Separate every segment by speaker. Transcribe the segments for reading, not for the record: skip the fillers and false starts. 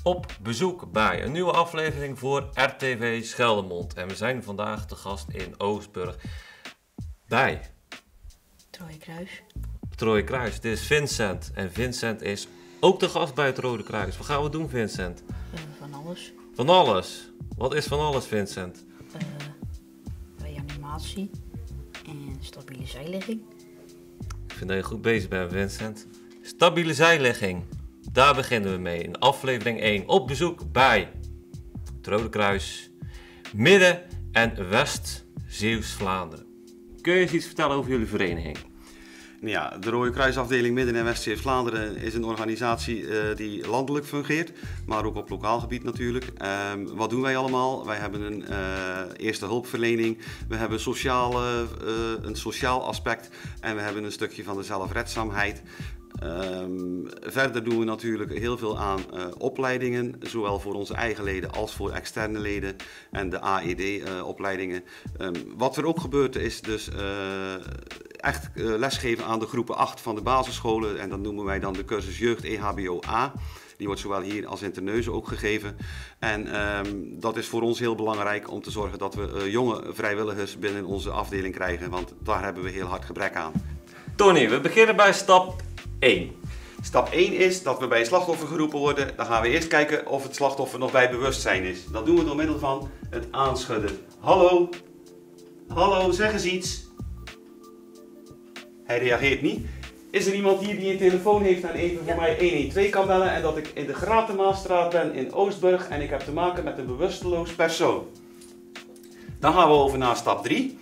Speaker 1: op bezoek bij een nieuwe aflevering voor RTV Scheldemond. En we zijn vandaag te gast in Oostburg bij
Speaker 2: Het Rode Kruis.
Speaker 1: het Rode Kruis. Dit is Vincent en Vincent is ook de gast bij het Rode Kruis. Wat gaan we doen, Vincent?
Speaker 2: Van alles.
Speaker 1: Van alles? Wat is van alles, Vincent?
Speaker 2: Reanimatie en stabiele zijligging.
Speaker 1: Ik vind dat je goed bezig bent, Vincent. Stabiele zijligging. Daar beginnen we mee in aflevering 1. Op bezoek bij het Rode Kruis, Midden- en West-Zeeuws-Vlaanderen. Kun je eens iets vertellen over jullie vereniging?
Speaker 3: Ja, de Rode Kruisafdeling Midden- en West-Vlaanderen is een organisatie die landelijk fungeert, maar ook op lokaal gebied natuurlijk. Wat doen wij allemaal? Wij hebben een eerste hulpverlening, we hebben een sociaal aspect en we hebben een stukje van de zelfredzaamheid. Verder doen we natuurlijk heel veel aan opleidingen, zowel voor onze eigen leden als voor externe leden en de AED-opleidingen. Wat er ook gebeurt is dus echt lesgeven aan de groepen 8 van de basisscholen en dat noemen wij dan de cursus Jeugd EHBO A. Die wordt zowel hier als in Terneuzen ook gegeven. En dat is voor ons heel belangrijk om te zorgen dat we jonge vrijwilligers binnen onze afdeling krijgen, want daar hebben we heel hard gebrek aan.
Speaker 1: Tony, we beginnen bij stap 1.
Speaker 3: Stap 1 is dat we bij een slachtoffer geroepen worden. Dan gaan we eerst kijken of het slachtoffer nog bij bewustzijn is. Dat doen we door middel van het aanschudden. Hallo? Hallo, zeg eens iets. Hij reageert niet. Is er iemand hier die een telefoon heeft en even voor mij 112 kan bellen en dat ik in de Gratenmaasstraat ben in Oostburg en ik heb te maken met een bewusteloos persoon? Dan gaan we over naar stap 3.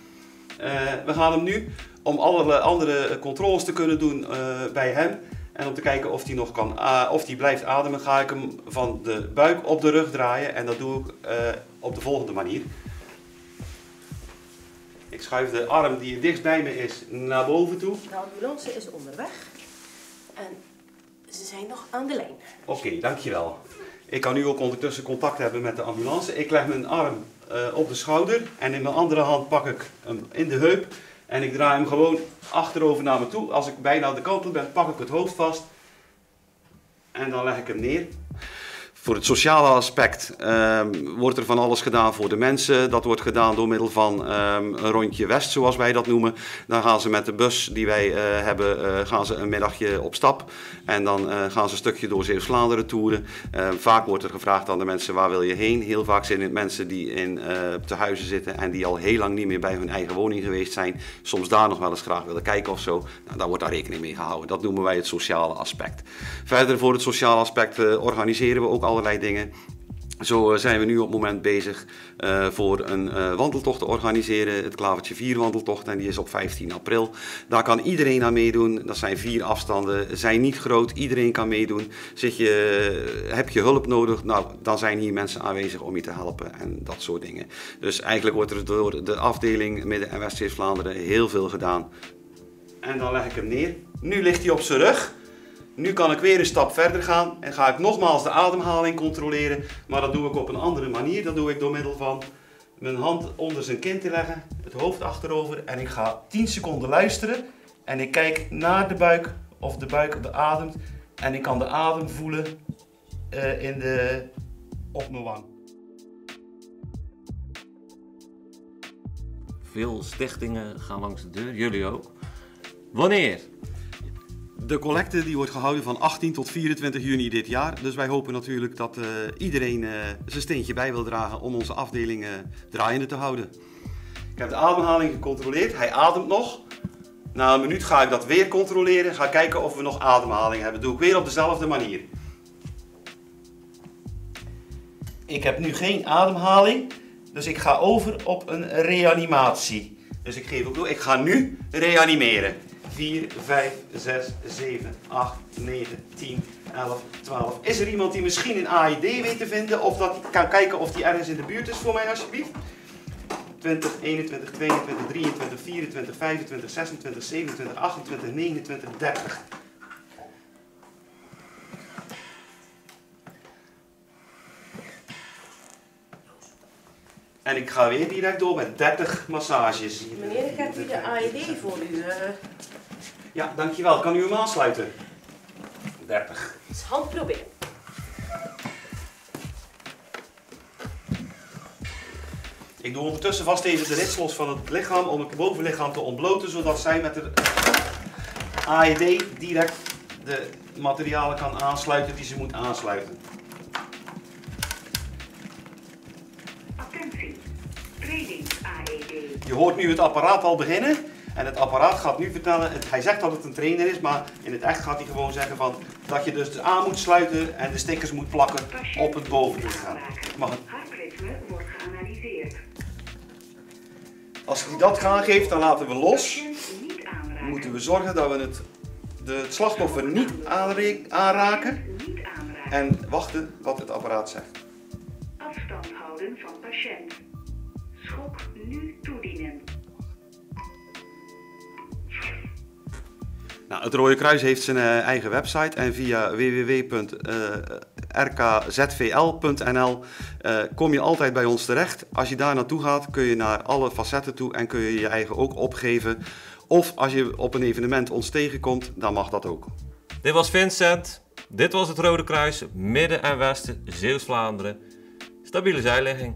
Speaker 3: We gaan hem nu, om allerlei andere controles te kunnen doen bij hem en om te kijken of hij nog kan, of hij blijft ademen, ga ik hem van de buik op de rug draaien en dat doe ik op de volgende manier. Ik schuif de arm die het dichtst bij me is naar boven toe.
Speaker 4: De ambulance is onderweg en ze zijn nog aan de lijn.
Speaker 3: Oké, dankjewel. Ik kan nu ook ondertussen contact hebben met de ambulance. Ik leg mijn arm op de schouder en in mijn andere hand pak ik hem in de heup. En ik draai hem gewoon achterover naar me toe. Als ik bijna aan de kant ben, pak ik het hoofd vast. En dan leg ik hem neer. Voor het sociale aspect wordt er van alles gedaan voor de mensen. Dat wordt gedaan door middel van een rondje West, zoals wij dat noemen. Dan gaan ze met de bus die wij hebben, gaan ze een middagje op stap. En dan gaan ze een stukje door Zeeuws-Vlaanderen toeren. Vaak wordt er gevraagd aan de mensen, waar wil je heen? Heel vaak zijn het mensen die in tehuizen zitten en die al heel lang niet meer bij hun eigen woning geweest zijn. Soms daar nog wel eens graag willen kijken of zo. Nou, daar wordt daar rekening mee gehouden. Dat noemen wij het sociale aspect. Verder voor het sociale aspect organiseren we ook allerlei dingen. Zo zijn we nu op het moment bezig voor een wandeltocht te organiseren, het Klavertje 4 wandeltocht en die is op 15 april. Daar kan iedereen aan meedoen, dat zijn 4 afstanden, zijn niet groot, iedereen kan meedoen. Heb je hulp nodig, nou dan zijn hier mensen aanwezig om je te helpen en dat soort dingen. Dus eigenlijk wordt er door de afdeling Midden- en West-Vlaanderen heel veel gedaan. En dan leg ik hem neer. Nu ligt hij op zijn rug. Nu kan ik weer een stap verder gaan en ga ik nogmaals de ademhaling controleren. Maar dat doe ik op een andere manier. Dat doe ik door middel van mijn hand onder zijn kin te leggen, het hoofd achterover en ik ga 10 seconden luisteren. En ik kijk naar de buik of de buik beademt en ik kan de adem voelen op mijn wang.
Speaker 1: Veel stichtingen gaan langs de deur, jullie ook. Wanneer?
Speaker 3: De collecte die wordt gehouden van 18 tot 24 juni dit jaar. Dus wij hopen natuurlijk dat iedereen zijn steentje bij wil dragen om onze afdeling draaiende te houden. Ik heb de ademhaling gecontroleerd. Hij ademt nog. Na een minuut ga ik dat weer controleren. Ga kijken of we nog ademhaling hebben. Dat doe ik weer op dezelfde manier. Ik heb nu geen ademhaling. Dus ik ga over op een reanimatie. Dus ik geef ook door. Ik ga nu reanimeren. 4, 5, 6, 7, 8, 9, 10, 11, 12. Is er iemand die misschien een AED weet te vinden? Of dat kan kijken of die ergens in de buurt is voor mij alsjeblieft? 20, 21, 22, 23, 24, 25, 26, 27, 28, 29, 30. En ik ga weer direct door met 30 massages.
Speaker 4: Meneer, ik heb hier de AED voor u.
Speaker 3: Ja, dankjewel. Kan u hem aansluiten? 30.
Speaker 4: Dus hand proberen.
Speaker 3: Ik doe ondertussen vast even de rits los van het lichaam om het bovenlichaam te ontbloten, zodat zij met de AED direct de materialen kan aansluiten die ze moet aansluiten.
Speaker 5: Attentie, trainings AED.
Speaker 3: Je hoort nu het apparaat al beginnen en het apparaat gaat nu vertellen, hij zegt dat het een trainer is, maar in het echt gaat hij gewoon zeggen van, dat je dus aan moet sluiten en de stickers moet plakken op het bovenlichaam.
Speaker 5: Hartritme wordt geanalyseerd.
Speaker 3: Als hij dat aangeeft, dan laten we los.
Speaker 5: Patiënt niet aanraken.
Speaker 3: Dan moeten we zorgen dat we het slachtoffer niet aanraken
Speaker 5: Niet aanraken.
Speaker 3: en wachten wat het apparaat zegt.
Speaker 5: Afstand houden van patiënt. Schok nu toedienen.
Speaker 3: Nou, het Rode Kruis heeft zijn eigen website en via www.rkzvl.nl kom je altijd bij ons terecht. Als je daar naartoe gaat, kun je naar alle facetten toe en kun je je eigen ook opgeven. Of als je op een evenement ons tegenkomt, dan mag dat ook.
Speaker 1: Dit was Vincent. Dit was het Rode Kruis, Midden- en Westen, Zeeuws-Vlaanderen. Stabiele zijlegging.